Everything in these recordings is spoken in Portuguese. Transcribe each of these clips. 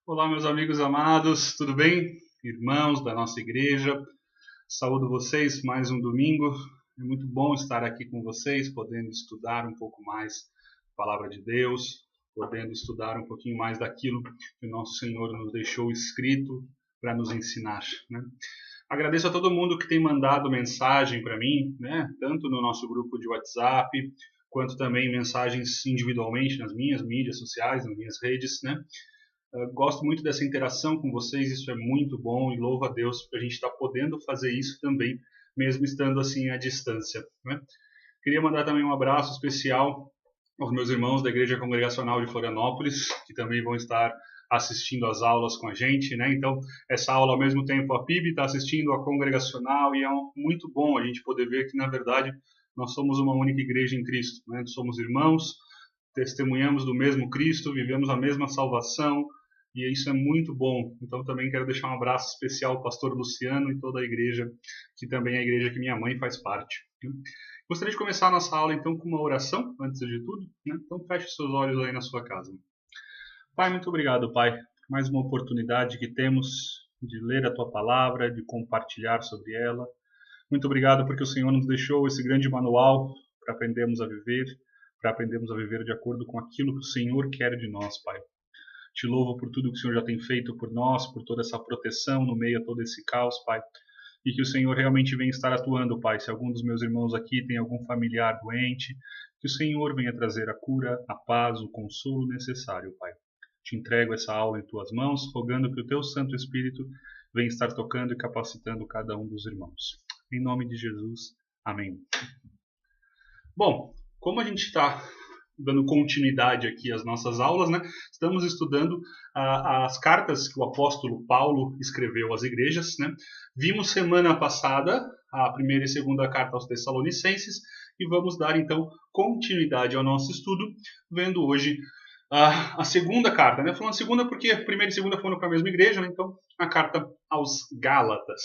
Olá, meus amigos amados, tudo bem? Irmãos da nossa igreja, saúdo vocês mais um domingo. É muito bom estar aqui com vocês, podendo estudar um pouco mais a palavra de Deus, podendo estudar um pouquinho mais daquilo que o nosso Senhor nos deixou escrito para nos ensinar, né? Agradeço a todo mundo que tem mandado mensagem para mim, né? Tanto no nosso grupo de WhatsApp, quanto também mensagens individualmente nas minhas mídias sociais, nas minhas redes, né? Gosto muito dessa interação com vocês, isso é muito bom e louvo a Deus por a gente estar podendo fazer isso também, mesmo estando assim à distância, né? Queria mandar também um abraço especial aos meus irmãos da Igreja Congregacional de Florianópolis, que também vão estar assistindo às aulas com a gente, né? Então, essa aula ao mesmo tempo a PIB está assistindo a Congregacional e é muito bom a gente poder ver que, na verdade, nós somos uma única igreja em Cristo, né? Somos irmãos, testemunhamos do mesmo Cristo, vivemos a mesma salvação, e isso é muito bom. Então também quero deixar um abraço especial ao pastor Luciano e toda a igreja, que também é a igreja que minha mãe faz parte. Gostaria de começar a nossa aula então com uma oração, antes de tudo, né? Então feche seus olhos aí na sua casa. Pai, muito obrigado, Pai, por mais uma oportunidade que temos de ler a Tua palavra, de compartilhar sobre ela. Muito obrigado porque o Senhor nos deixou esse grande manual para aprendermos a viver, de acordo com aquilo que o Senhor quer de nós, Pai. Te louvo por tudo que o Senhor já tem feito por nós, por toda essa proteção no meio a todo esse caos, Pai. E que o Senhor realmente venha estar atuando, Pai. Se algum dos meus irmãos aqui tem algum familiar doente, que o Senhor venha trazer a cura, a paz, o consolo necessário, Pai. Te entrego essa aula em Tuas mãos, rogando que o Teu Santo Espírito venha estar tocando e capacitando cada um dos irmãos. Em nome de Jesus. Amém. Bom, como a gente está dando continuidade aqui às nossas aulas, né? Estamos estudando as cartas que o apóstolo Paulo escreveu às igrejas, né? Vimos semana passada a primeira e segunda carta aos Tessalonicenses e vamos dar então continuidade ao nosso estudo, vendo hoje a segunda carta, né? Falando segunda porque a primeira e segunda foram para a mesma igreja, né? Então a carta aos Gálatas.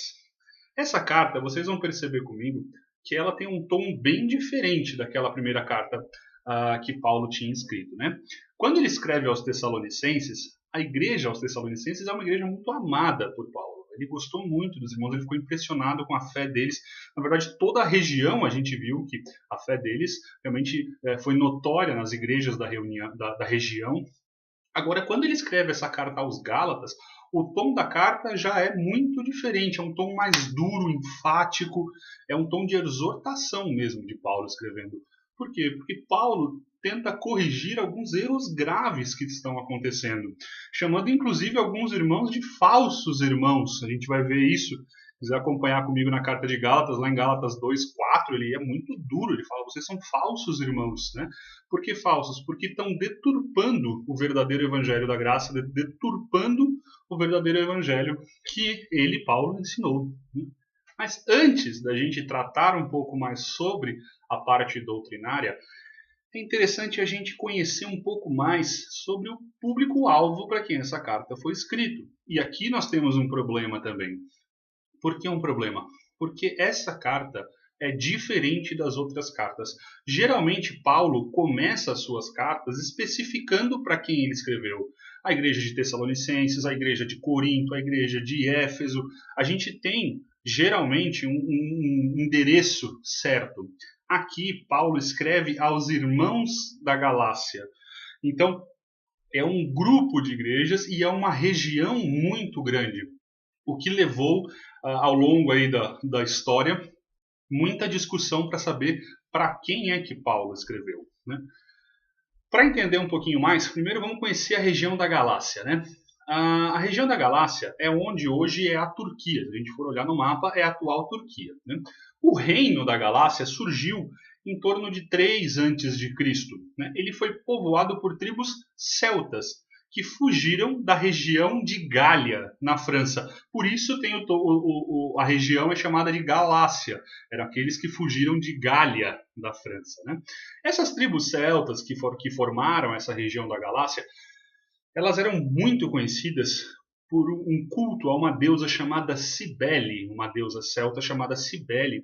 Essa carta, vocês vão perceber comigo que ela tem um tom bem diferente daquela primeira carta que Paulo tinha escrito, né? Quando ele escreve aos Tessalonicenses, a igreja aos Tessalonicenses é uma igreja muito amada por Paulo. Ele gostou muito dos irmãos, ele ficou impressionado com a fé deles. Na verdade, toda a região, a gente viu que a fé deles realmente foi notória nas igrejas da região. Agora, quando ele escreve essa carta aos Gálatas, o tom da carta já é muito diferente, é um tom mais duro, enfático, é um tom de exortação mesmo de Paulo escrevendo. Por quê? Porque Paulo tenta corrigir alguns erros graves que estão acontecendo, chamando inclusive alguns irmãos de falsos irmãos. A gente vai ver isso. Se quiser acompanhar comigo na carta de Gálatas, lá em Gálatas 2:4, ele é muito duro, ele fala, vocês são falsos irmãos, né? Por que falsos? Porque estão deturpando o verdadeiro evangelho da graça, deturpando o verdadeiro evangelho que ele, Paulo, ensinou. Mas antes da gente tratar um pouco mais sobre a parte doutrinária, é interessante a gente conhecer um pouco mais sobre o público-alvo para quem essa carta foi escrita. E aqui nós temos um problema também. Por que um problema? Porque essa carta é diferente das outras cartas. Geralmente, Paulo começa as suas cartas especificando para quem ele escreveu. A igreja de Tessalonicenses, a igreja de Corinto, a igreja de Éfeso. A gente tem, geralmente, um endereço certo. Aqui, Paulo escreve aos irmãos da Galácia. Então, é um grupo de igrejas e é uma região muito grande. O que levou, ao longo aí da história, muita discussão para saber para quem é que Paulo escreveu, né? Para entender um pouquinho mais, primeiro vamos conhecer a região da Galácia, né? A região da Galácia é onde hoje é a Turquia. Se a gente for olhar no mapa, é a atual Turquia, né? O reino da Galácia surgiu em torno de 3 antes de Cristo, né? Ele foi povoado por tribos celtas, que fugiram da região de Gália, na França. Por isso tem a região é chamada de Galácia. Eram aqueles que fugiram de Gália, da França, né? Essas tribos celtas que formaram essa região da Galácia, elas eram muito conhecidas por um culto a uma deusa chamada Cibele, uma deusa celta chamada Cibele,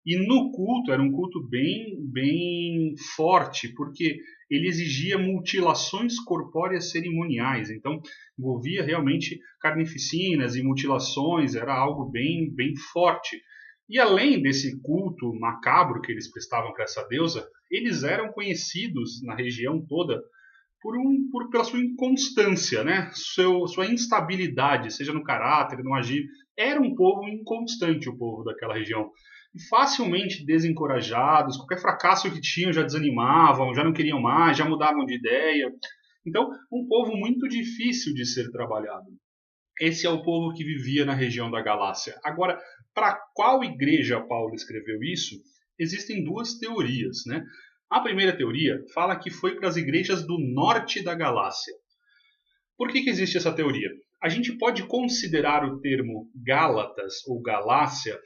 E no culto, era um culto bem forte, porque ele exigia mutilações corpóreas cerimoniais. Então, envolvia realmente carnificinas e mutilações, era algo bem forte. E além desse culto macabro que eles prestavam para essa deusa, eles eram conhecidos na região toda pela sua inconstância, né? Sua instabilidade, seja no caráter, no agir. Era um povo inconstante, o povo daquela região. E facilmente desencorajados, qualquer fracasso que tinham já desanimavam, já não queriam mais, já mudavam de ideia. Então, um povo muito difícil de ser trabalhado. Esse é o povo que vivia na região da Galácia. Agora, para qual igreja Paulo escreveu isso? Existem duas teorias, né? A primeira teoria fala que foi para as igrejas do norte da Galácia. Por que existe essa teoria? A gente pode considerar o termo Gálatas ou Galácia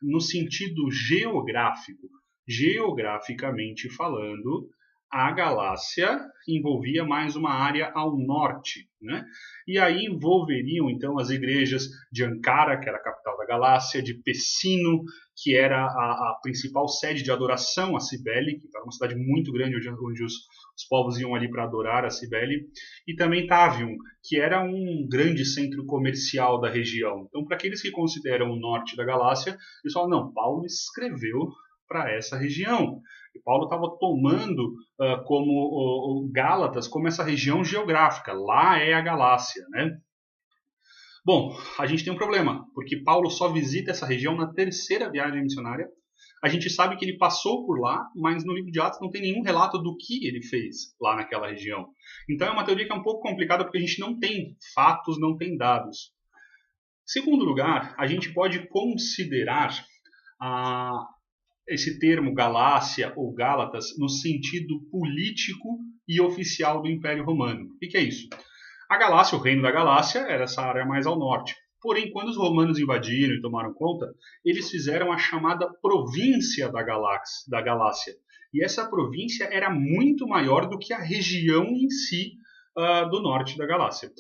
no sentido geográfico. Geograficamente falando, a Galácia envolvia mais uma área ao norte, né? E aí envolveriam então as igrejas de Ankara, que era a capital da Galácia, de Pessino, que era a principal sede de adoração a Cibele, que era uma cidade muito grande onde os povos iam ali para adorar a Cibele, e também Távium, que era um grande centro comercial da região. Então, para aqueles que consideram o norte da Galácia, eles falam, não, Paulo escreveu para essa região. E Paulo estava tomando como o Gálatas como essa região geográfica. Lá é a Galácia, né? Bom, a gente tem um problema, porque Paulo só visita essa região na terceira viagem missionária. A gente sabe que ele passou por lá, mas no livro de Atos não tem nenhum relato do que ele fez lá naquela região. Então é uma teoria que é um pouco complicada porque a gente não tem fatos, não tem dados. Segundo lugar, a gente pode considerar esse termo Galácia ou Gálatas no sentido político e oficial do Império Romano. O que é isso? A Galácia, o reino da Galácia, era essa área mais ao norte. Porém, quando os romanos invadiram e tomaram conta, eles fizeram a chamada província da Galácia. E essa província era muito maior do que a região em si do norte da Galácia.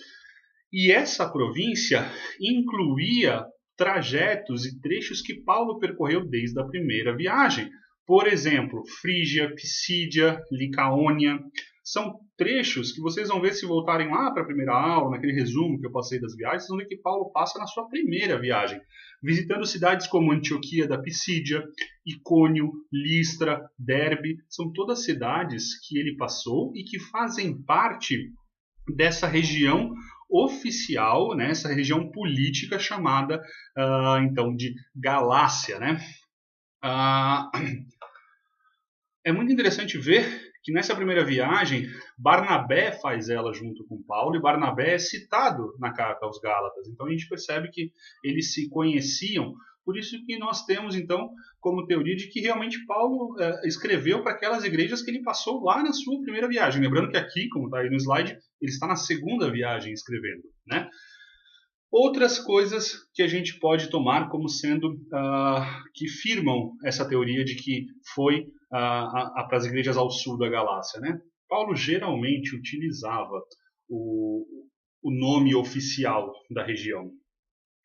E essa província incluía trajetos e trechos que Paulo percorreu desde a primeira viagem. Por exemplo, Frígia, Pisídia, Licaônia. São trechos que vocês vão ver se voltarem lá para a primeira aula, naquele resumo que eu passei das viagens, vocês vão ver que Paulo passa na sua primeira viagem, visitando cidades como Antioquia da Pisídia, Icônio, Listra, Derbe. São todas cidades que ele passou e que fazem parte dessa região oficial, né, essa região política chamada então de Galácia, né? É muito interessante ver que nessa primeira viagem Barnabé faz ela junto com Paulo e Barnabé é citado na carta aos Gálatas. Então a gente percebe que eles se conheciam. Por isso que nós temos, então, como teoria de que realmente Paulo escreveu para aquelas igrejas que ele passou lá na sua primeira viagem. Lembrando que aqui, como está aí no slide, ele está na segunda viagem escrevendo, né? Outras coisas que a gente pode tomar como sendo que firmam essa teoria de que foi para as igrejas ao sul da Galácia, né? Paulo geralmente utilizava o nome oficial da região.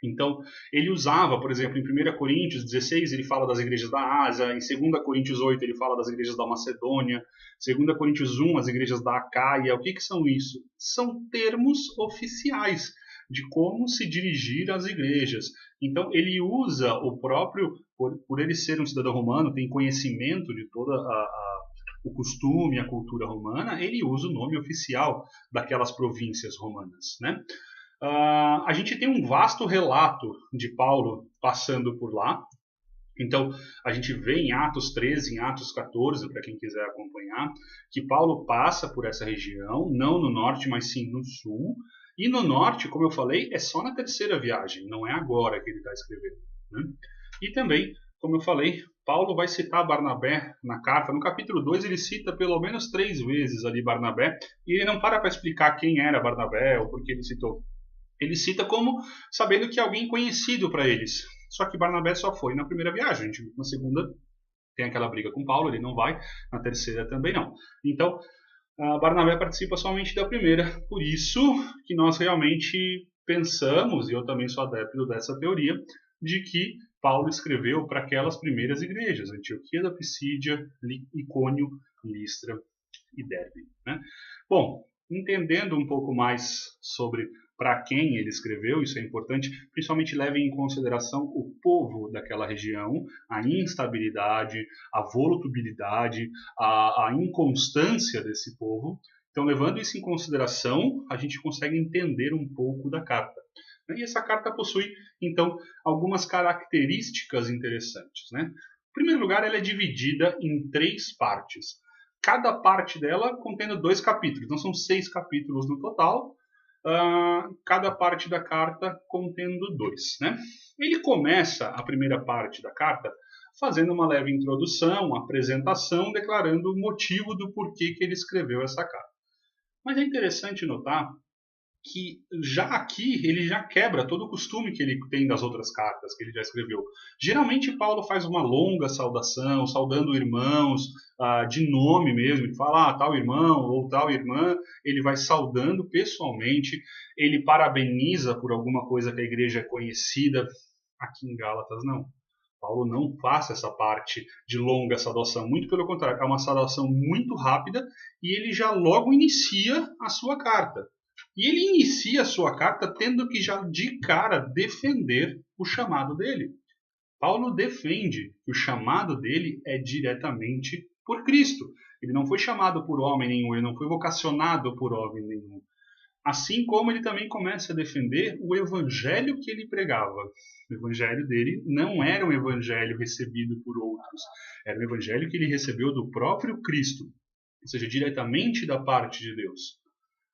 Então, ele usava, por exemplo, em 1 Coríntios 16, ele fala das igrejas da Ásia, em 2 Coríntios 8, ele fala das igrejas da Macedônia, 2 Coríntios 1, as igrejas da Acaia. O que são isso? São termos oficiais de como se dirigir às igrejas. Então, ele usa o próprio, por ele ser um cidadão romano, tem conhecimento de toda o costume, a cultura romana, ele usa o nome oficial daquelas províncias romanas, né? A gente tem um vasto relato de Paulo passando por lá. Então, a gente vê em Atos 13, em Atos 14, para quem quiser acompanhar, que Paulo passa por essa região, não no norte, mas sim no sul. E no norte, como eu falei, é só na terceira viagem, não é agora que ele está escrevendo, né? E também, como eu falei, Paulo vai citar Barnabé na carta. No capítulo 2 ele cita pelo menos 3 vezes ali Barnabé, e ele não para explicar quem era Barnabé ou por que ele citou. Ele cita como sabendo que é alguém conhecido para eles. Só que Barnabé só foi na primeira viagem. A gente viu que na segunda tem aquela briga com Paulo, ele não vai. Na terceira também não. Então, Barnabé participa somente da primeira. Por isso que nós realmente pensamos, e eu também sou adepto dessa teoria, de que Paulo escreveu para aquelas primeiras igrejas, Antioquia da Pisídia, Icônio, Listra e Derbe. Né? Bom, entendendo um pouco mais sobre para quem ele escreveu, isso é importante, principalmente levem em consideração o povo daquela região, a instabilidade, a volubilidade, a inconstância desse povo. Então, levando isso em consideração, a gente consegue entender um pouco da carta. E essa carta possui, então, algumas características interessantes. Né? Em primeiro lugar, ela é dividida em 3 partes. Cada parte dela contendo 2 capítulos. Então, são 6 capítulos no total. Cada parte da carta contendo 2. Né? Ele começa a primeira parte da carta fazendo uma leve introdução, uma apresentação, declarando o motivo do porquê que ele escreveu essa carta. Mas é interessante notar que já aqui ele já quebra todo o costume que ele tem das outras cartas que ele já escreveu. Geralmente Paulo faz uma longa saudação, saudando irmãos, de nome mesmo, ele fala tal irmão ou tal irmã, ele vai saudando pessoalmente, ele parabeniza por alguma coisa que a igreja é conhecida. Aqui em Gálatas não. Paulo não faz essa parte de longa saudação, muito pelo contrário, é uma saudação muito rápida e ele já logo inicia a sua carta. E ele inicia a sua carta tendo que já de cara defender o chamado dele. Paulo defende que o chamado dele é diretamente por Cristo. Ele não foi chamado por homem nenhum, ele não foi vocacionado por homem nenhum. Assim como ele também começa a defender o evangelho que ele pregava. O evangelho dele não era um evangelho recebido por outros, era um evangelho que ele recebeu do próprio Cristo, ou seja, diretamente da parte de Deus.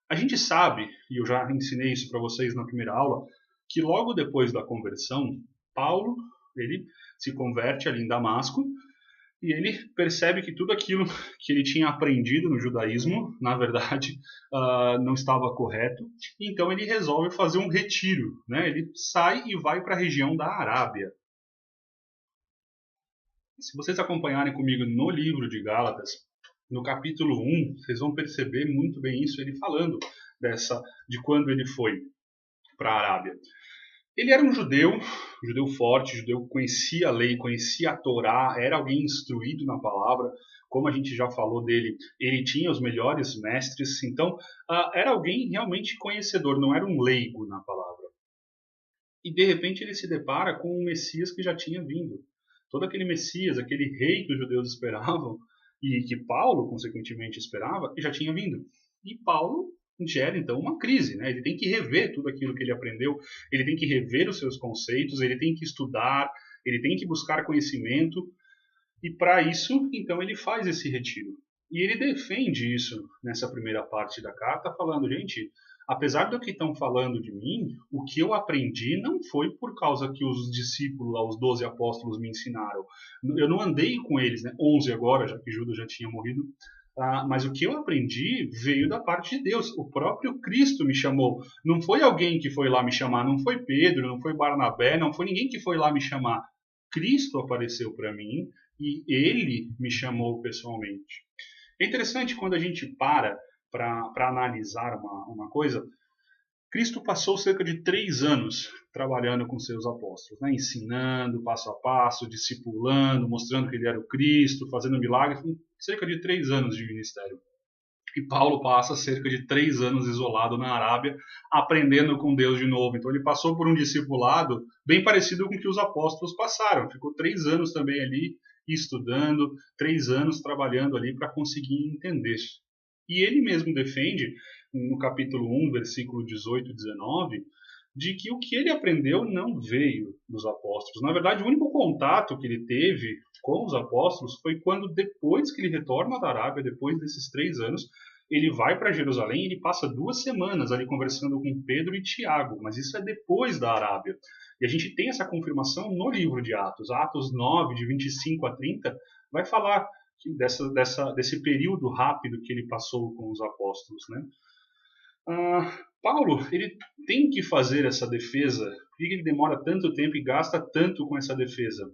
A gente sabe, e eu já ensinei isso para vocês na primeira aula, que logo depois da conversão, Paulo ele se converte ali em Damasco e ele percebe que tudo aquilo que ele tinha aprendido no judaísmo, na verdade, não estava correto. E então ele resolve fazer um retiro. Né? Ele sai e vai para a região da Arábia. Se vocês acompanharem comigo no livro de Gálatas, no capítulo 1, vocês vão perceber muito bem isso, ele falando de quando ele foi para a Arábia. Ele era um judeu forte, judeu que conhecia a lei, conhecia a Torá, era alguém instruído na palavra, como a gente já falou dele, ele tinha os melhores mestres, então era alguém realmente conhecedor, não era um leigo na palavra. E de repente ele se depara com um Messias que já tinha vindo. Todo aquele Messias, aquele rei que os judeus esperavam, e que Paulo, consequentemente, esperava, já tinha vindo. E Paulo gera, então, uma crise. Né? Ele tem que rever tudo aquilo que ele aprendeu, ele tem que rever os seus conceitos, ele tem que estudar, ele tem que buscar conhecimento, e para isso, então, ele faz esse retiro. E ele defende isso nessa primeira parte da carta, falando, gente, apesar do que estão falando de mim, o que eu aprendi não foi por causa que os discípulos, os 12 apóstolos me ensinaram. Eu não andei com eles, né? 11 agora, já que Judas já tinha morrido. Mas o que eu aprendi veio da parte de Deus. O próprio Cristo me chamou. Não foi alguém que foi lá me chamar, não foi Pedro, não foi Barnabé, não foi ninguém que foi lá me chamar. Cristo apareceu para mim e ele me chamou pessoalmente. É interessante quando a gente para analisar uma coisa. Cristo passou cerca de 3 anos trabalhando com seus apóstolos, né? Ensinando passo a passo, discipulando, mostrando que ele era o Cristo, fazendo milagres, cerca de 3 anos de ministério. E Paulo passa cerca de 3 anos isolado na Arábia, aprendendo com Deus de novo. Então ele passou por um discipulado bem parecido com o que os apóstolos passaram. Ficou 3 anos também ali estudando, 3 anos trabalhando ali para conseguir entender. E ele mesmo defende, no capítulo 1, versículo 18 e 19, de que o que ele aprendeu não veio dos apóstolos. Na verdade, o único contato que ele teve com os apóstolos foi quando, depois que ele retorna da Arábia, depois desses 3 anos, ele vai para Jerusalém e ele passa 2 semanas ali conversando com Pedro e Tiago, mas isso é depois da Arábia. E a gente tem essa confirmação no livro de Atos. Atos 9, de 25 a 30, vai falar desse período rápido que ele passou com os apóstolos. Né? Paulo ele tem que fazer essa defesa. Por que ele demora tanto tempo e gasta tanto com essa defesa?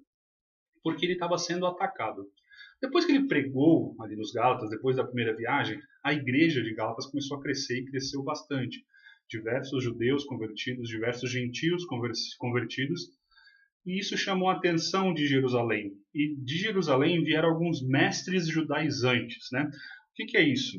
Porque ele estava sendo atacado. Depois que ele pregou ali nos Gálatas, depois da primeira viagem, a igreja de Gálatas começou a crescer e cresceu bastante. Diversos judeus convertidos, diversos gentios convertidos. e isso chamou a atenção de Jerusalém. E de Jerusalém vieram alguns mestres judaizantes, né? O que é isso?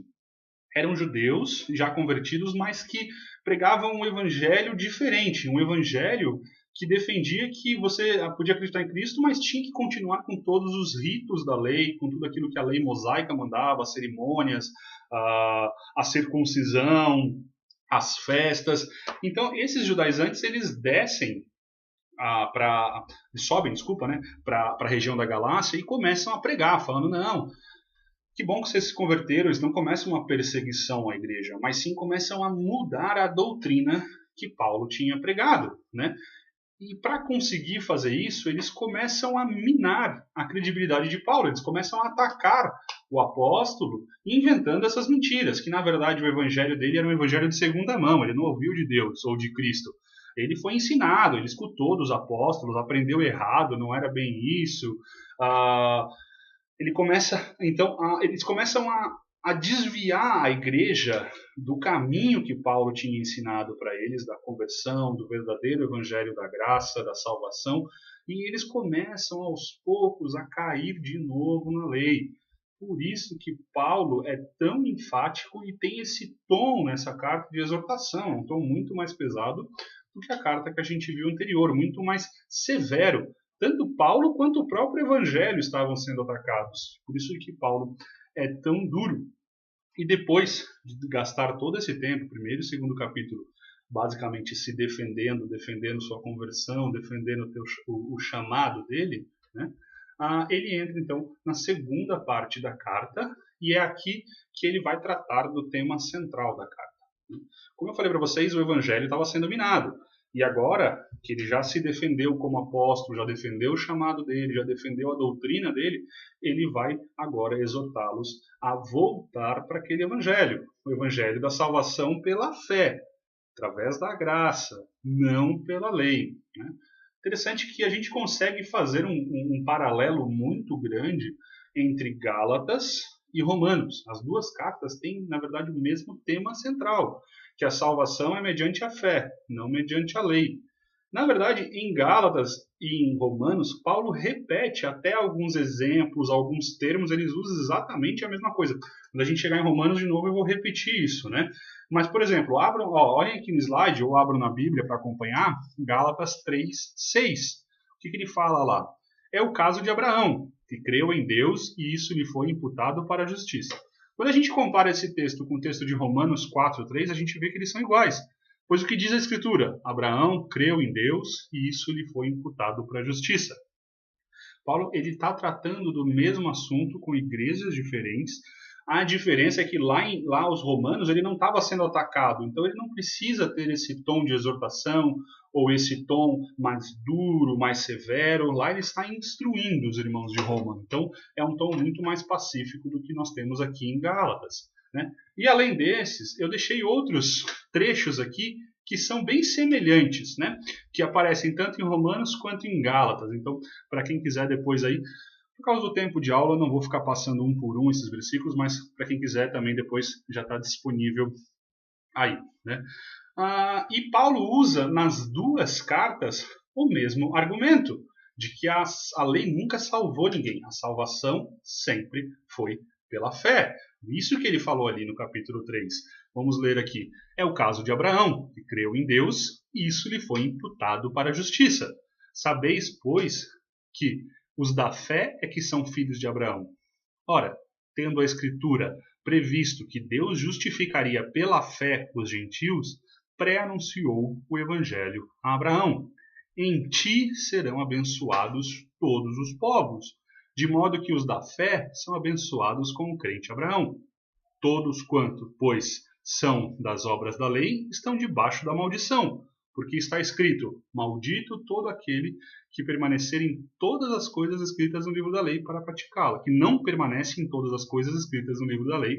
Eram judeus já convertidos, mas que pregavam um evangelho diferente, um evangelho que defendia que você podia acreditar em Cristo, mas tinha que continuar com todos os ritos da lei, com tudo aquilo que a lei mosaica mandava, as cerimônias, a circuncisão, as festas. Então, esses judaizantes, eles sobem, né, para a região da Galácia e começam a pregar, falando, não, que bom que vocês se converteram, eles não começam uma perseguição à igreja, mas sim começam a mudar a doutrina que Paulo tinha pregado, né? E para conseguir fazer isso, eles começam a minar a credibilidade de Paulo, eles começam a atacar o apóstolo, inventando essas mentiras, que na verdade o evangelho dele era um evangelho de segunda mão, ele não ouviu de Deus ou de Cristo. Ele foi ensinado, ele escutou dos apóstolos, aprendeu errado, não era bem isso. Eles começam a desviar a igreja do caminho que Paulo tinha ensinado para eles, da conversão, do verdadeiro evangelho da graça, da salvação, e eles começam aos poucos a cair de novo na lei. Por isso que Paulo é tão enfático e tem esse tom nessa carta de exortação, um tom muito mais pesado do que a carta que a gente viu anterior, muito mais severo. Tanto Paulo quanto o próprio evangelho estavam sendo atacados. Por isso que Paulo é tão duro. E depois de gastar todo esse tempo, primeiro e segundo capítulo, basicamente se defendendo sua conversão, defendendo o chamado dele, né? Ele entra então na segunda parte da carta, e é aqui que ele vai tratar do tema central da carta. Como eu falei para vocês, o evangelho estava sendo minado. E agora que ele já se defendeu como apóstolo, já defendeu o chamado dele, já defendeu a doutrina dele, ele vai agora exortá-los a voltar para aquele evangelho, o evangelho da salvação pela fé, através da graça, não pela lei, né? Interessante que a gente consegue fazer um paralelo muito grande entre Gálatas e Romanos. As duas cartas têm, na verdade, o mesmo tema central, que a salvação é mediante a fé, não mediante a lei. Na verdade, em Gálatas e em Romanos, Paulo repete até alguns exemplos, alguns termos, eles usam exatamente a mesma coisa. Quando a gente chegar em Romanos, de novo, eu vou repetir isso, né? Mas, por exemplo, olhem aqui no slide, ou abram na Bíblia para acompanhar, Gálatas 3:6. O que ele fala lá? É o caso de Abraão, que creu em Deus e isso lhe foi imputado para a justiça. Quando a gente compara esse texto com o texto de Romanos 4:3, a gente vê que eles são iguais. Pois o que diz a Escritura? Abraão creu em Deus e isso lhe foi imputado para a justiça. Paulo está tratando do mesmo assunto com igrejas diferentes. A diferença é que lá os romanos ele não estava sendo atacado, então ele não precisa ter esse tom de exortação ou esse tom mais duro, mais severo. Lá ele está instruindo os irmãos de Roma. Então é um tom muito mais pacífico do que nós temos aqui em Gálatas, né? E além desses, eu deixei outros trechos aqui que são bem semelhantes, né? Que aparecem tanto em Romanos quanto em Gálatas. Então, para quem quiser depois aí, por causa do tempo de aula, eu não vou ficar passando um por um esses versículos, mas para quem quiser também depois já está disponível aí, né? E Paulo usa nas duas cartas o mesmo argumento, de que a lei nunca salvou ninguém. A salvação sempre foi pela fé. Isso que ele falou ali no capítulo 3. Vamos ler aqui. É o caso de Abraão, que creu em Deus, e isso lhe foi imputado para a justiça. Sabeis, pois, que os da fé é que são filhos de Abraão. Ora, tendo a Escritura previsto que Deus justificaria pela fé os gentios, pré-anunciou o Evangelho a Abraão. Em ti serão abençoados todos os povos, de modo que os da fé são abençoados com o crente Abraão. Todos quanto, pois, são das obras da lei, estão debaixo da maldição, porque está escrito, maldito todo aquele que permanecer em todas as coisas escritas no livro da lei para praticá-la, que não permanece em todas as coisas escritas no livro da lei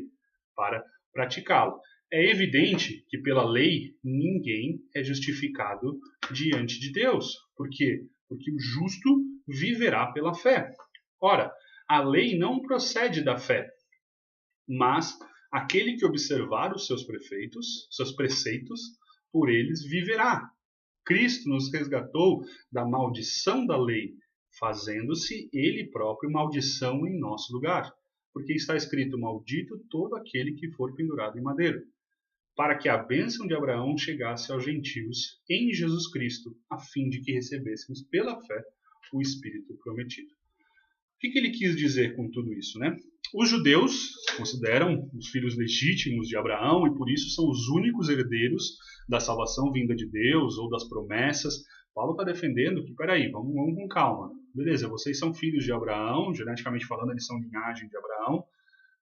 para praticá-la. É evidente que pela lei ninguém é justificado diante de Deus. Por quê? Porque o justo viverá pela fé. Ora, a lei não procede da fé, mas aquele que observar os seus preceitos, por eles viverá. Cristo nos resgatou da maldição da lei, fazendo-se ele próprio maldição em nosso lugar. Porque está escrito: maldito todo aquele que for pendurado em madeiro, para que a bênção de Abraão chegasse aos gentios em Jesus Cristo, a fim de que recebêssemos pela fé o Espírito prometido. O que ele quis dizer com tudo isso, né? Os judeus consideram os filhos legítimos de Abraão e por isso são os únicos herdeiros da salvação vinda de Deus ou das promessas. Paulo está defendendo que, peraí, vamos com calma. Beleza, vocês são filhos de Abraão, geneticamente falando, eles são linhagem de Abraão,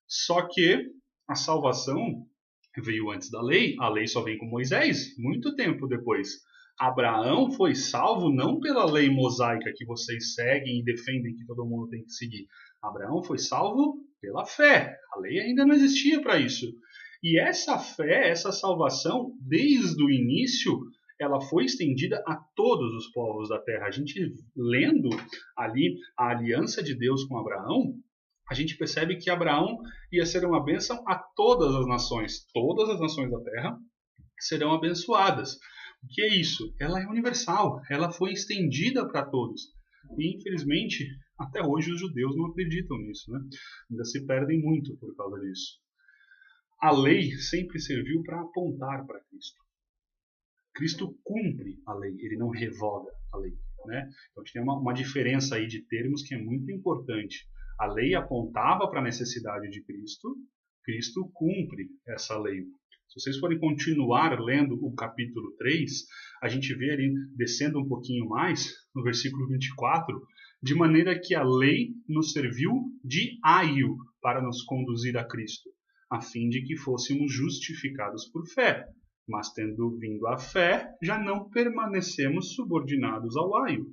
só que a salvação veio antes da lei, a lei só vem com Moisés, muito tempo depois. Abraão foi salvo não pela lei mosaica que vocês seguem e defendem que todo mundo tem que seguir. Abraão foi salvo pela fé. A lei ainda não existia para isso. E essa fé, essa salvação, desde o início, ela foi estendida a todos os povos da terra. A gente lendo ali a aliança de Deus com Abraão, a gente percebe que Abraão ia ser uma bênção a todas as nações. Todas as nações da terra serão abençoadas. O que é isso? Ela é universal, ela foi estendida para todos. E, infelizmente, até hoje os judeus não acreditam nisso, né? Ainda se perdem muito por causa disso. A lei sempre serviu para apontar para Cristo. Cristo cumpre a lei, ele não revoga a lei, né? Então, tem uma diferença aí de termos que é muito importante. A lei apontava para a necessidade de Cristo, Cristo cumpre essa lei. Se vocês forem continuar lendo o capítulo 3, a gente vê ali, descendo um pouquinho mais, no versículo 24, de maneira que a lei nos serviu de aio para nos conduzir a Cristo, a fim de que fôssemos justificados por fé. Mas tendo vindo a fé, já não permanecemos subordinados ao aio,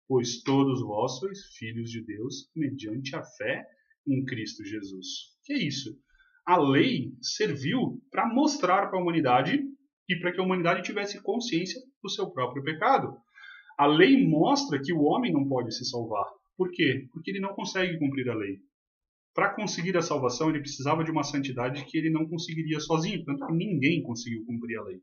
pois todos vós sois filhos de Deus mediante a fé em Cristo Jesus. Que é isso? A lei serviu para mostrar para a humanidade e para que a humanidade tivesse consciência do seu próprio pecado. A lei mostra que o homem não pode se salvar. Por quê? Porque ele não consegue cumprir a lei. Para conseguir a salvação, ele precisava de uma santidade que ele não conseguiria sozinho. Portanto, ninguém conseguiu cumprir a lei.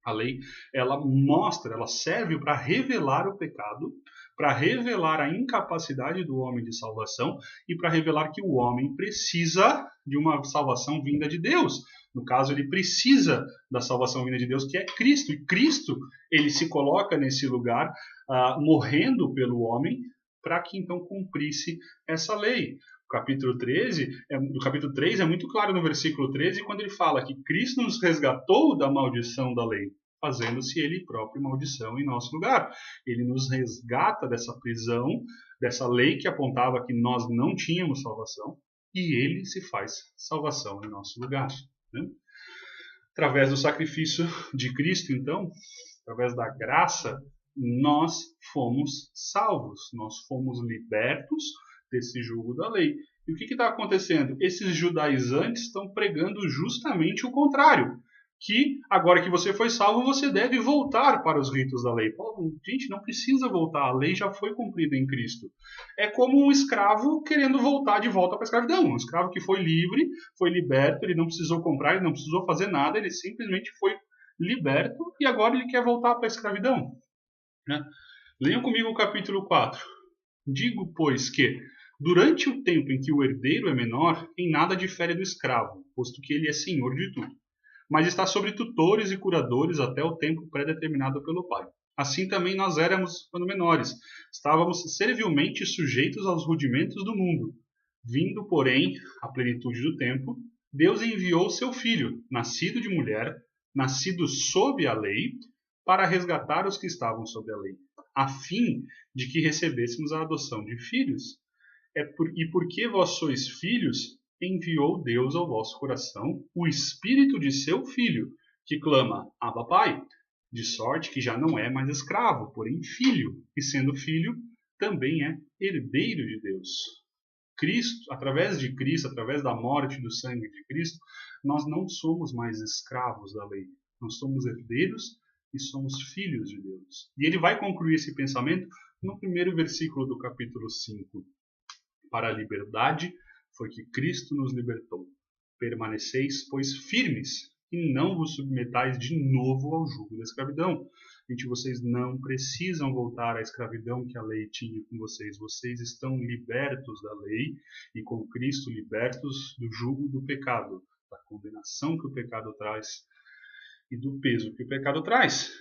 A lei, ela mostra, ela serve para revelar o pecado, para revelar a incapacidade do homem de salvação e para revelar que o homem precisa de uma salvação vinda de Deus. No caso, ele precisa da salvação vinda de Deus, que é Cristo. E Cristo, ele se coloca nesse lugar, morrendo pelo homem, para que então cumprisse essa lei. O capítulo 13, do capítulo 3 é muito claro no versículo 13, quando ele fala que Cristo nos resgatou da maldição da lei, fazendo-se ele próprio maldição em nosso lugar. Ele nos resgata dessa prisão, dessa lei que apontava que nós não tínhamos salvação, e ele se faz salvação em nosso lugar, né? Através do sacrifício de Cristo, então, através da graça, nós fomos salvos, nós fomos libertos desse jugo da lei. E o que está acontecendo? Esses judaizantes estão pregando justamente o contrário, que agora que você foi salvo, você deve voltar para os ritos da lei. Paulo, gente, não precisa voltar, a lei já foi cumprida em Cristo. É como um escravo querendo voltar de volta para a escravidão. Um escravo que foi livre, foi liberto, ele não precisou comprar, ele não precisou fazer nada, ele simplesmente foi liberto e agora ele quer voltar para a escravidão, né? Leiam comigo o capítulo 4. Digo, pois, que durante o tempo em que o herdeiro é menor, em nada difere do escravo, posto que ele é senhor de tudo, mas está sobre tutores e curadores até o tempo pré-determinado pelo pai. Assim também nós éramos quando menores. Estávamos servilmente sujeitos aos rudimentos do mundo. Vindo, porém, à plenitude do tempo, Deus enviou seu filho, nascido de mulher, nascido sob a lei, para resgatar os que estavam sob a lei, a fim de que recebêssemos a adoção de filhos. E porque vós sois filhos, enviou Deus ao vosso coração o Espírito de seu Filho, que clama, Abba, Pai, de sorte que já não é mais escravo, porém filho, e sendo filho, também é herdeiro de Deus. Cristo, através de Cristo, através da morte e do sangue de Cristo, nós não somos mais escravos da lei, nós somos herdeiros e somos filhos de Deus. E ele vai concluir esse pensamento no primeiro versículo do capítulo 5. Para a liberdade foi que Cristo nos libertou. Permaneceis, pois, firmes, e não vos submetais de novo ao jugo da escravidão. Gente, vocês não precisam voltar à escravidão que a lei tinha com vocês. Vocês estão libertos da lei e com Cristo libertos do jugo do pecado, da condenação que o pecado traz e do peso que o pecado traz.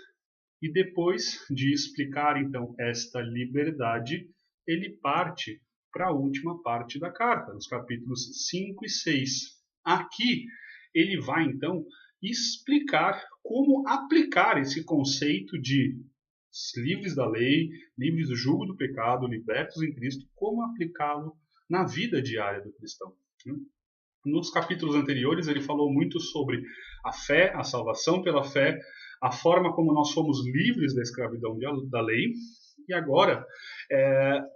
E depois de explicar, então, esta liberdade, ele parte para a última parte da carta, nos capítulos 5 e 6. Aqui, ele vai, então, explicar como aplicar esse conceito de livres da lei, livres do jugo do pecado, libertos em Cristo, como aplicá-lo na vida diária do cristão. Nos capítulos anteriores, ele falou muito sobre a fé, a salvação pela fé, a forma como nós fomos livres da escravidão da lei, e agora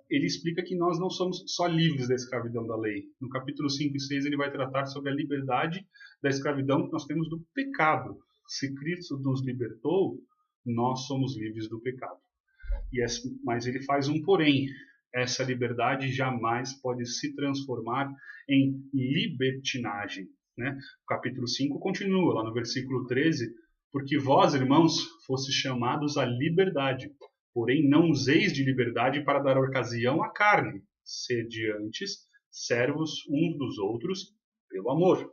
ele explica que nós não somos só livres da escravidão da lei. No capítulo 5 e 6 ele vai tratar sobre a liberdade da escravidão que nós temos do pecado. Se Cristo nos libertou, nós somos livres do pecado. Mas ele faz um porém. Essa liberdade jamais pode se transformar em libertinagem. Né? O capítulo 5 continua lá no versículo 13, porque vós, irmãos, fostes chamados à liberdade, porém não useis de liberdade para dar ocasião à carne, sede antes servos uns dos outros pelo amor.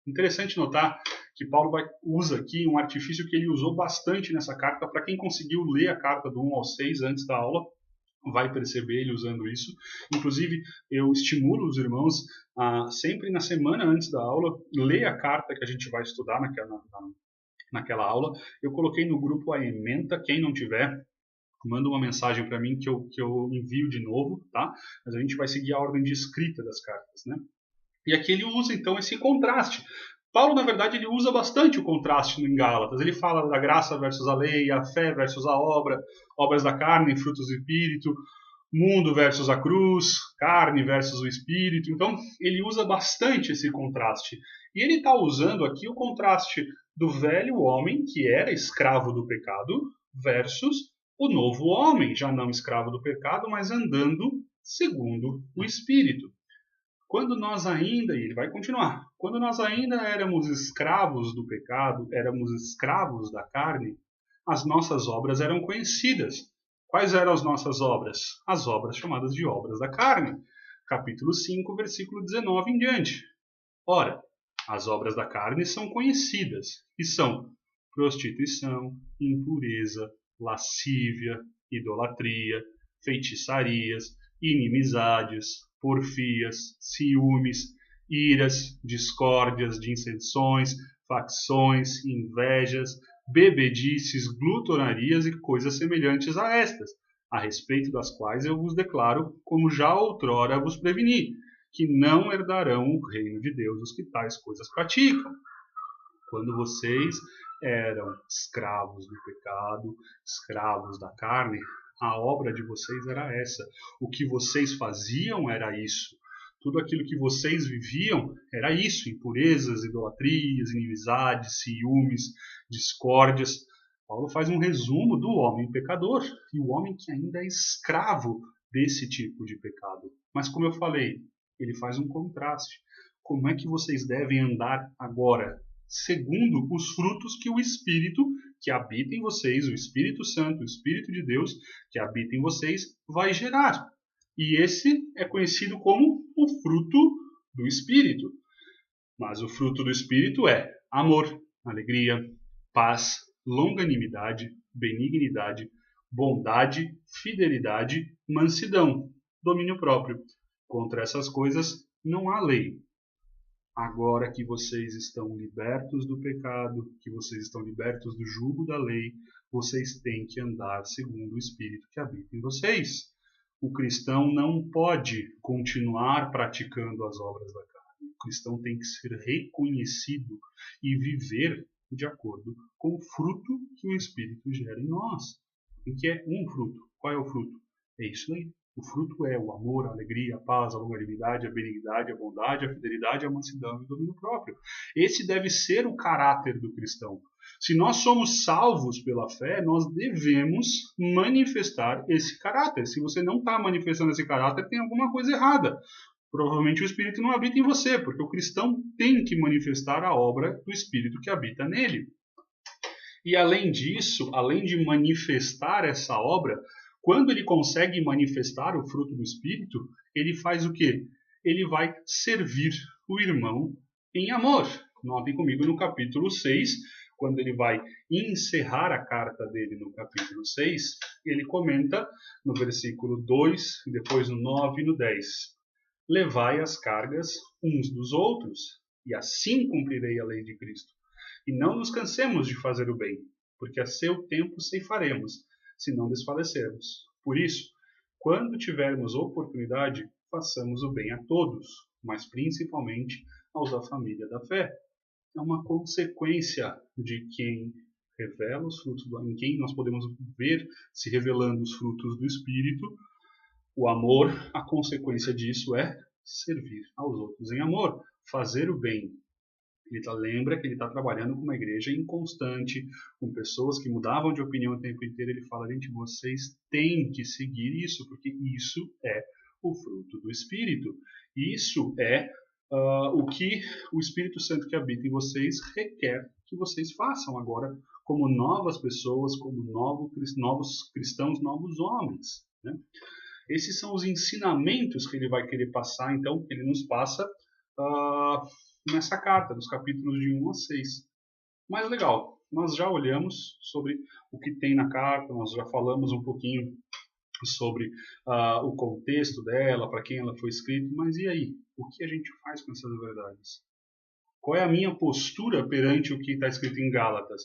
Interessante notar que Paulo usa aqui um artifício que ele usou bastante nessa carta. Para quem conseguiu ler a carta do 1 ao 6 antes da aula, vai perceber ele usando isso. Inclusive, eu estimulo os irmãos a, sempre na semana antes da aula, ler a carta que a gente vai estudar naquela aula. Eu coloquei no grupo a ementa. Quem não tiver, manda uma mensagem para mim que eu envio de novo, tá? Mas a gente vai seguir a ordem de escrita das cartas, né? E aqui ele usa, então, esse contraste. Paulo, na verdade, ele usa bastante o contraste em Gálatas. Ele fala da graça versus a lei, a fé versus a obra, obras da carne, frutos do espírito, mundo versus a cruz, carne versus o espírito. Então, ele usa bastante esse contraste. E ele está usando aqui o contraste do velho homem, que era escravo do pecado, versus o novo homem, já não escravo do pecado, mas andando segundo o espírito. Quando nós ainda, e ele vai continuar, quando nós ainda éramos escravos do pecado, éramos escravos da carne, as nossas obras eram conhecidas. Quais eram as nossas obras? As obras chamadas de obras da carne. Capítulo 5, versículo 19 em diante. Ora, as obras da carne são conhecidas, e são prostituição, impureza, lascívia, idolatria, feitiçarias, inimizades, porfias, ciúmes, iras, discórdias, dissensões, facções, invejas, bebedices, glutonarias e coisas semelhantes a estas, a respeito das quais eu vos declaro, como já outrora vos preveni, que não herdarão o reino de Deus os que tais coisas praticam. Quando vocês eram escravos do pecado, escravos da carne, a obra de vocês era essa. O que vocês faziam era isso. Tudo aquilo que vocês viviam era isso. Impurezas, idolatrias, inimizades, ciúmes, discórdias. Paulo faz um resumo do homem pecador e o homem que ainda é escravo desse tipo de pecado. Mas como eu falei, ele faz um contraste. Como é que vocês devem andar agora? Segundo os frutos que o Espírito que habita em vocês, o Espírito Santo, o Espírito de Deus que habita em vocês, vai gerar. E esse é conhecido como o fruto do Espírito. Mas o fruto do Espírito é amor, alegria, paz, longanimidade, benignidade, bondade, fidelidade, mansidão, domínio próprio. Contra essas coisas não há lei. Agora que vocês estão libertos do pecado, que vocês estão libertos do jugo da lei, vocês têm que andar segundo o Espírito que habita em vocês. O cristão não pode continuar praticando as obras da carne. O cristão tem que ser reconhecido e viver de acordo com o fruto que o Espírito gera em nós. E que é um fruto. Qual é o fruto? É isso aí. O fruto é o amor, a alegria, a paz, a longanimidade, a benignidade, a bondade, a fidelidade, a mansidão e o domínio próprio. Esse deve ser o caráter do cristão. Se nós somos salvos pela fé, nós devemos manifestar esse caráter. Se você não está manifestando esse caráter, tem alguma coisa errada. Provavelmente o Espírito não habita em você, porque o cristão tem que manifestar a obra do Espírito que habita nele. E além disso, além de manifestar essa obra, quando ele consegue manifestar o fruto do Espírito, ele faz o quê? Ele vai servir o irmão em amor. Notem comigo no capítulo 6, quando ele vai encerrar a carta dele no capítulo 6, ele comenta no versículo 2, depois no 9 e no 10. Levai as cargas uns dos outros, e assim cumprirei a lei de Cristo. E não nos cansemos de fazer o bem, porque a seu tempo ceifaremos, se não desfalecermos. Por isso, quando tivermos oportunidade, façamos o bem a todos, mas principalmente aos da família da fé. É uma consequência de quem revela os frutos, em quem nós podemos ver se revelando os frutos do Espírito. O amor, a consequência disso é servir aos outros em amor, fazer o bem. Lembra que ele está trabalhando com uma igreja inconstante, com pessoas que mudavam de opinião o tempo inteiro. Ele fala, gente, vocês têm que seguir isso, porque isso é o fruto do Espírito. Isso é o que o Espírito Santo que habita em vocês requer que vocês façam agora, como novas pessoas, como novos cristãos, novos homens. Né? Esses são os ensinamentos que ele vai querer passar, então, ele nos passa nessa carta, dos capítulos de 1 a 6. Mas legal, nós já olhamos sobre o que tem na carta, nós já falamos um pouquinho sobre o contexto dela, para quem ela foi escrita, mas e aí? O que a gente faz com essas verdades? Qual é a minha postura perante o que está escrito em Gálatas?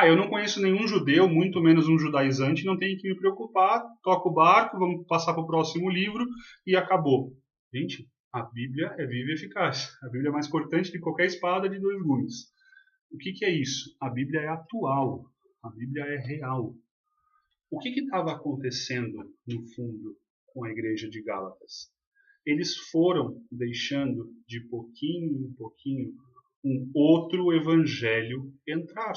Eu não conheço nenhum judeu, muito menos um judaizante, não tenho que me preocupar, toco o barco, vamos passar para o próximo livro e acabou. Gente, a Bíblia é viva e eficaz. A Bíblia é mais cortante de qualquer espada de dois gumes. O que é isso? A Bíblia é atual. A Bíblia é real. O que estava acontecendo, no fundo, com a igreja de Gálatas? Eles foram deixando, de pouquinho em pouquinho, um outro evangelho entrar.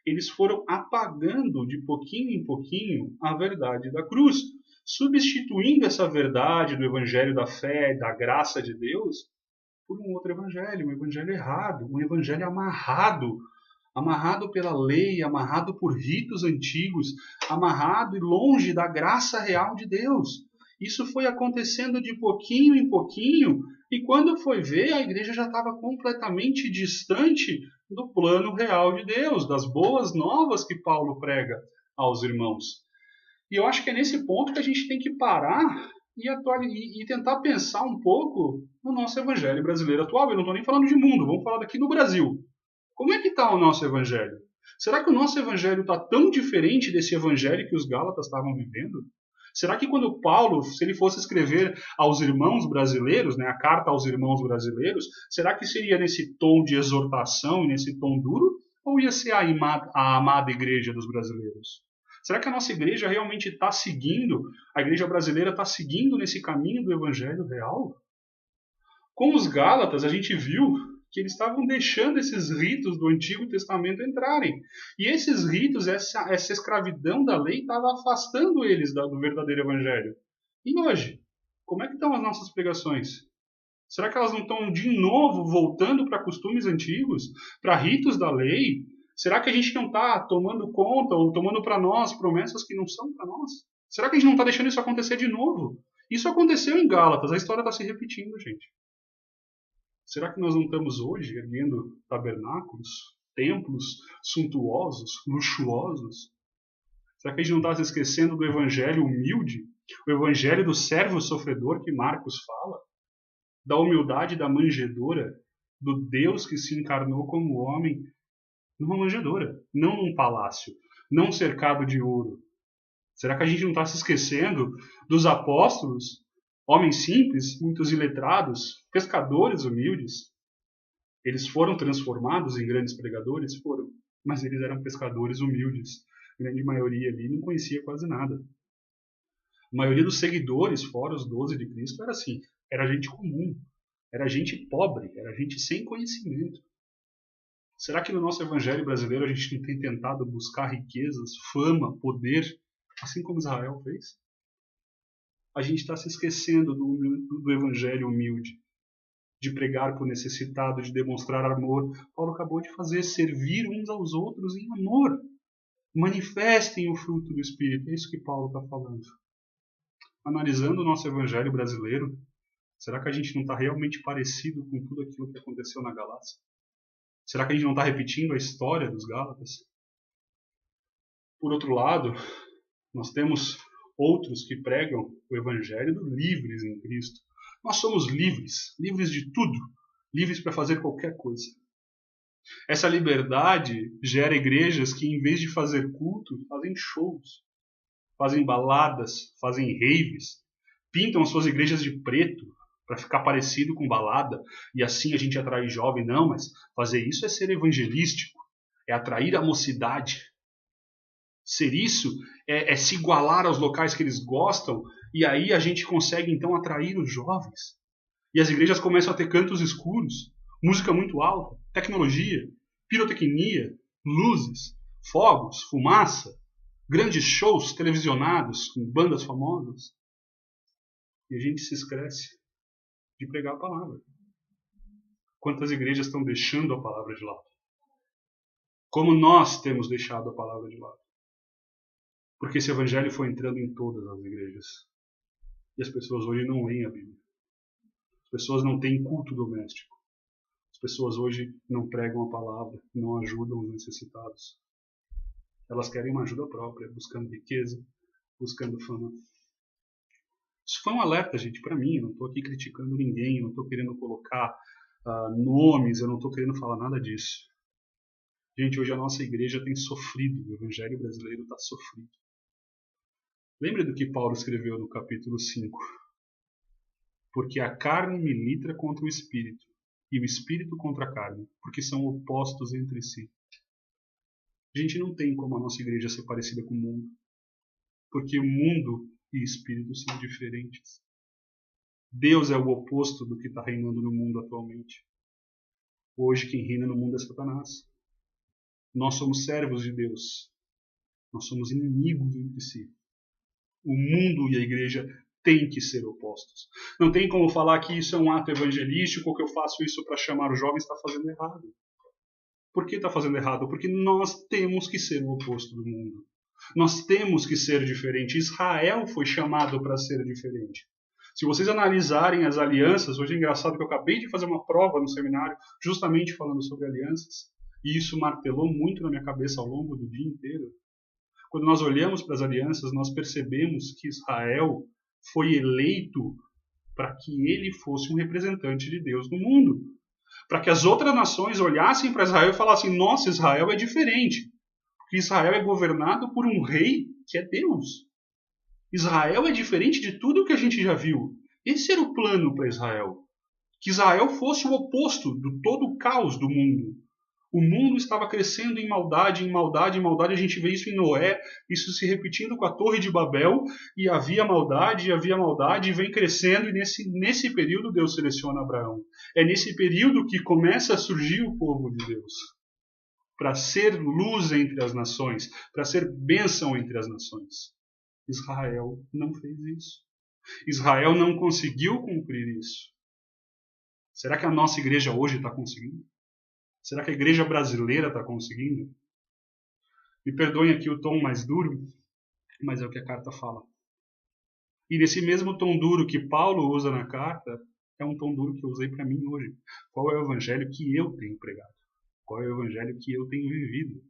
Eles foram apagando, de pouquinho em pouquinho, a verdade da cruz, substituindo essa verdade do evangelho da fé, da graça de Deus, por um outro evangelho, um evangelho errado, um evangelho amarrado pela lei, amarrado por ritos antigos, amarrado e longe da graça real de Deus. Isso foi acontecendo de pouquinho em pouquinho, e quando foi ver, a igreja já estava completamente distante do plano real de Deus, das boas novas que Paulo prega aos irmãos. E eu acho que é nesse ponto que a gente tem que parar e tentar pensar um pouco no nosso evangelho brasileiro atual. Eu não estou nem falando de mundo, vamos falar daqui no Brasil. Como é que está o nosso evangelho? Será que o nosso evangelho está tão diferente desse evangelho que os Gálatas estavam vivendo? Será que quando Paulo, se ele fosse escrever aos irmãos brasileiros, né, a carta aos irmãos brasileiros, será que seria nesse tom de exortação e nesse tom duro? Ou ia ser a amada igreja dos brasileiros? Será que a nossa igreja realmente está seguindo, a igreja brasileira está seguindo nesse caminho do evangelho real? Com os Gálatas, a gente viu que eles estavam deixando esses ritos do Antigo Testamento entrarem. E esses ritos, essa escravidão da lei, estava afastando eles do verdadeiro evangelho. E hoje, como é que estão as nossas pregações? Será que elas não estão de novo voltando para costumes antigos, para ritos da lei? Será que a gente não está tomando conta ou tomando para nós promessas que não são para nós? Será que a gente não está deixando isso acontecer de novo? Isso aconteceu em Gálatas, a história está se repetindo, gente. Será que nós não estamos hoje erguendo tabernáculos, templos suntuosos, luxuosos? Será que a gente não está se esquecendo do evangelho humilde? O evangelho do servo sofredor que Marcos fala? Da humildade da manjedoura? Do Deus que se encarnou como homem numa manjedoura, não num palácio, não cercado de ouro? Será que a gente não está se esquecendo dos apóstolos? Homens simples, muitos iletrados, pescadores humildes. Eles foram transformados em grandes pregadores? Foram. Mas eles eram pescadores humildes. A grande maioria ali não conhecia quase nada. A maioria dos seguidores, fora os 12 de Cristo, era assim. Era gente comum. Era gente pobre. Era gente sem conhecimento. Será que no nosso evangelho brasileiro a gente não tem tentado buscar riquezas, fama, poder, assim como Israel fez? A gente está se esquecendo do evangelho humilde, de pregar por necessitado, de demonstrar amor. Paulo acabou de fazer servir uns aos outros em amor. Manifestem o fruto do Espírito. É isso que Paulo está falando. Analisando o nosso evangelho brasileiro, será que a gente não está realmente parecido com tudo aquilo que aconteceu na Galácia? Será que a gente não está repetindo a história dos Gálatas? Por outro lado, nós temos outros que pregam o evangelho do livres em Cristo. Nós somos livres, livres de tudo, livres para fazer qualquer coisa. Essa liberdade gera igrejas que, em vez de fazer culto, fazem shows, fazem baladas, fazem raves, pintam as suas igrejas de preto para ficar parecido com balada e assim a gente atrai jovem. Não, mas fazer isso é ser evangelístico, é atrair a mocidade. Ser isso é se igualar aos locais que eles gostam e aí a gente consegue então atrair os jovens. E as igrejas começam a ter cantos escuros, música muito alta, tecnologia, pirotecnia, luzes, fogos, fumaça, grandes shows televisionados com bandas famosas. E a gente se esquece de pregar a palavra. Quantas igrejas estão deixando a palavra de lado? Como nós temos deixado a palavra de lado? Porque esse evangelho foi entrando em todas as igrejas. E as pessoas hoje não leem a Bíblia. As pessoas não têm culto doméstico. As pessoas hoje não pregam a palavra, não ajudam os necessitados. Elas querem uma ajuda própria, buscando riqueza, buscando fama. Isso foi um alerta, gente, para mim. Eu não estou aqui criticando ninguém, eu não estou querendo colocar nomes, eu não estou querendo falar nada disso. Gente, hoje a nossa igreja tem sofrido, o evangelho brasileiro está sofrido. Lembra do que Paulo escreveu no capítulo 5? Porque a carne milita contra o espírito, e o espírito contra a carne, porque são opostos entre si. A gente não tem como a nossa igreja ser parecida com o mundo, porque o mundo e espírito são diferentes. Deus é o oposto do que está reinando no mundo atualmente. Hoje quem reina no mundo é Satanás. Nós somos servos de Deus. Nós somos inimigos entre si. O mundo e a igreja têm que ser opostos. Não tem como falar que isso é um ato evangelístico ou que eu faço isso para chamar os jovens, está fazendo errado. Por que está fazendo errado? Porque nós temos que ser o oposto do mundo. Nós temos que ser diferente. Israel foi chamado para ser diferente. Se vocês analisarem as alianças, hoje é engraçado que eu acabei de fazer uma prova no seminário justamente falando sobre alianças, e isso martelou muito na minha cabeça ao longo do dia inteiro. Quando nós olhamos para as alianças, nós percebemos que Israel foi eleito para que ele fosse um representante de Deus no mundo. Para que as outras nações olhassem para Israel e falassem: nossa, Israel é diferente. Porque Israel é governado por um rei que é Deus. Israel é diferente de tudo que a gente já viu. Esse era o plano para Israel. Que Israel fosse o oposto de todo o caos do mundo. O mundo estava crescendo em maldade, em maldade, em maldade. A gente vê isso em Noé, isso se repetindo com a Torre de Babel. E havia maldade, e vem crescendo. E nesse período Deus seleciona Abraão. É nesse período que começa a surgir o povo de Deus. Para ser luz entre as nações, para ser bênção entre as nações. Israel não fez isso. Israel não conseguiu cumprir isso. Será que a nossa igreja hoje está conseguindo? Será que a igreja brasileira está conseguindo? Me perdoem aqui o tom mais duro, mas é o que a carta fala. E nesse mesmo tom duro que Paulo usa na carta, é um tom duro que eu usei para mim hoje. Qual é o evangelho que eu tenho pregado? Qual é o evangelho que eu tenho vivido?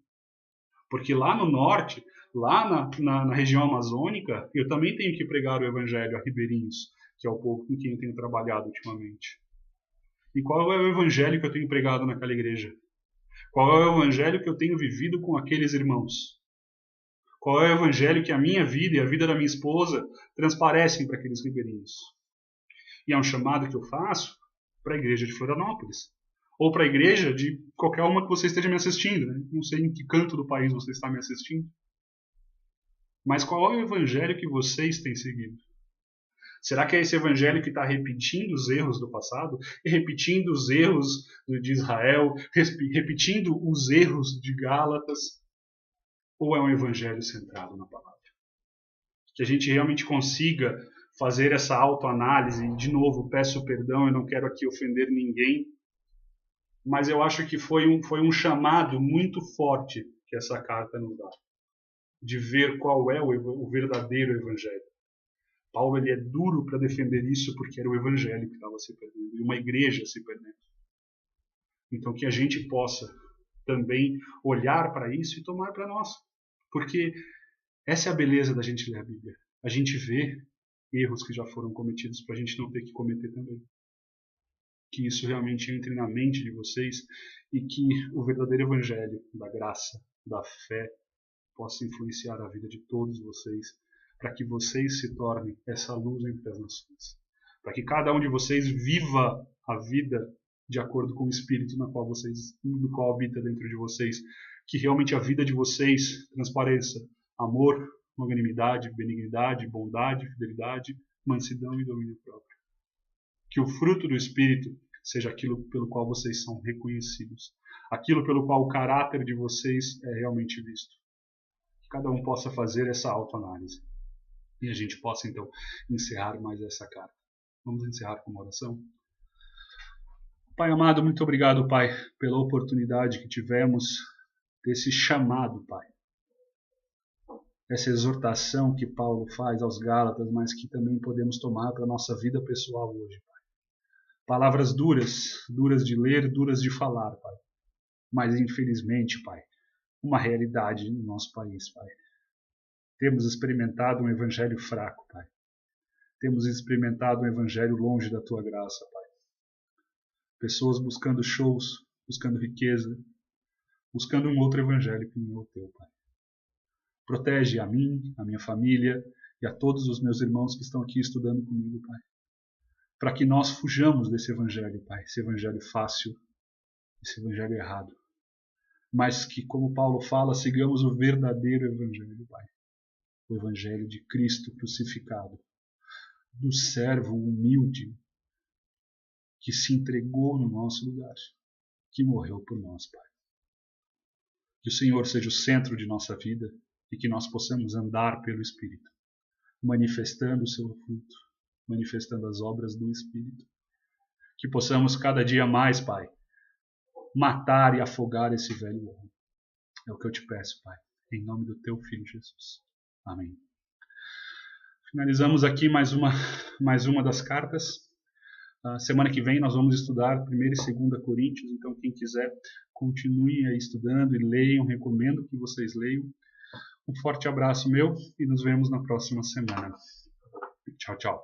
Porque lá no norte, lá na região amazônica, eu também tenho que pregar o evangelho a ribeirinhos, que é o povo com quem eu tenho trabalhado ultimamente. E qual é o evangelho que eu tenho pregado naquela igreja? Qual é o evangelho que eu tenho vivido com aqueles irmãos? Qual é o evangelho que a minha vida e a vida da minha esposa transparecem para aqueles ribeirinhos? E é um chamado que eu faço para a igreja de Florianópolis. Ou para a igreja de qualquer uma que você esteja me assistindo. Né? Não sei em que canto do país você está me assistindo. Mas qual é o evangelho que vocês têm seguido? Será que é esse evangelho que está repetindo os erros do passado? Repetindo os erros de Israel? Repetindo os erros de Gálatas? Ou é um evangelho centrado na palavra? Que a gente realmente consiga fazer essa autoanálise. De novo, peço perdão, eu não quero aqui ofender ninguém. Mas eu acho que foi um chamado muito forte que essa carta nos dá. de ver qual é o verdadeiro evangelho. Paulo ele é duro para defender isso porque era o evangelho que estava se perdendo e uma igreja se perdendo. Então que a gente possa também olhar para isso e tomar para nós. Porque essa é a beleza da gente ler a Bíblia. A gente vê erros que já foram cometidos para a gente não ter que cometer também. Que isso realmente entre na mente de vocês e que o verdadeiro evangelho da graça, da fé, possa influenciar a vida de todos vocês, para que vocês se tornem essa luz entre as nações. Para que cada um de vocês viva a vida de acordo com o Espírito no qual habita dentro de vocês. Que realmente a vida de vocês transpareça amor, longanimidade, benignidade, bondade, fidelidade, mansidão e domínio próprio. Que o fruto do Espírito seja aquilo pelo qual vocês são reconhecidos. Aquilo pelo qual o caráter de vocês é realmente visto. Que cada um possa fazer essa autoanálise. E a gente possa, então, encerrar mais essa carta. Vamos encerrar com uma oração? Pai amado, muito obrigado, Pai, pela oportunidade que tivemos desse chamado, Pai. Essa exortação que Paulo faz aos Gálatas, mas que também podemos tomar para a nossa vida pessoal hoje, Pai. Palavras duras, duras de ler, duras de falar, Pai. Mas, infelizmente, Pai, uma realidade no nosso país, Pai. Temos experimentado um evangelho fraco, Pai. Temos experimentado um evangelho longe da Tua graça, Pai. Pessoas buscando shows, buscando riqueza, buscando um outro evangelho que não é o Teu, Pai. Protege a mim, a minha família e a todos os meus irmãos que estão aqui estudando comigo, Pai. Para que nós fujamos desse evangelho, Pai. Esse evangelho fácil, esse evangelho errado. Mas que, como Paulo fala, sigamos o verdadeiro evangelho, Pai. O evangelho de Cristo crucificado. Do servo humilde que se entregou no nosso lugar. Que morreu por nós, Pai. Que o Senhor seja o centro de nossa vida e que nós possamos andar pelo Espírito, manifestando o seu fruto, manifestando as obras do Espírito. Que possamos cada dia mais, Pai, matar e afogar esse velho homem. É o que eu te peço, Pai, em nome do Teu Filho Jesus. Amém. Finalizamos aqui mais uma das cartas. Semana que vem nós vamos estudar 1ª e 2ª Coríntios, então quem quiser continue aí estudando e leiam, recomendo que vocês leiam. Um forte abraço meu e nos vemos na próxima semana. Tchau, tchau.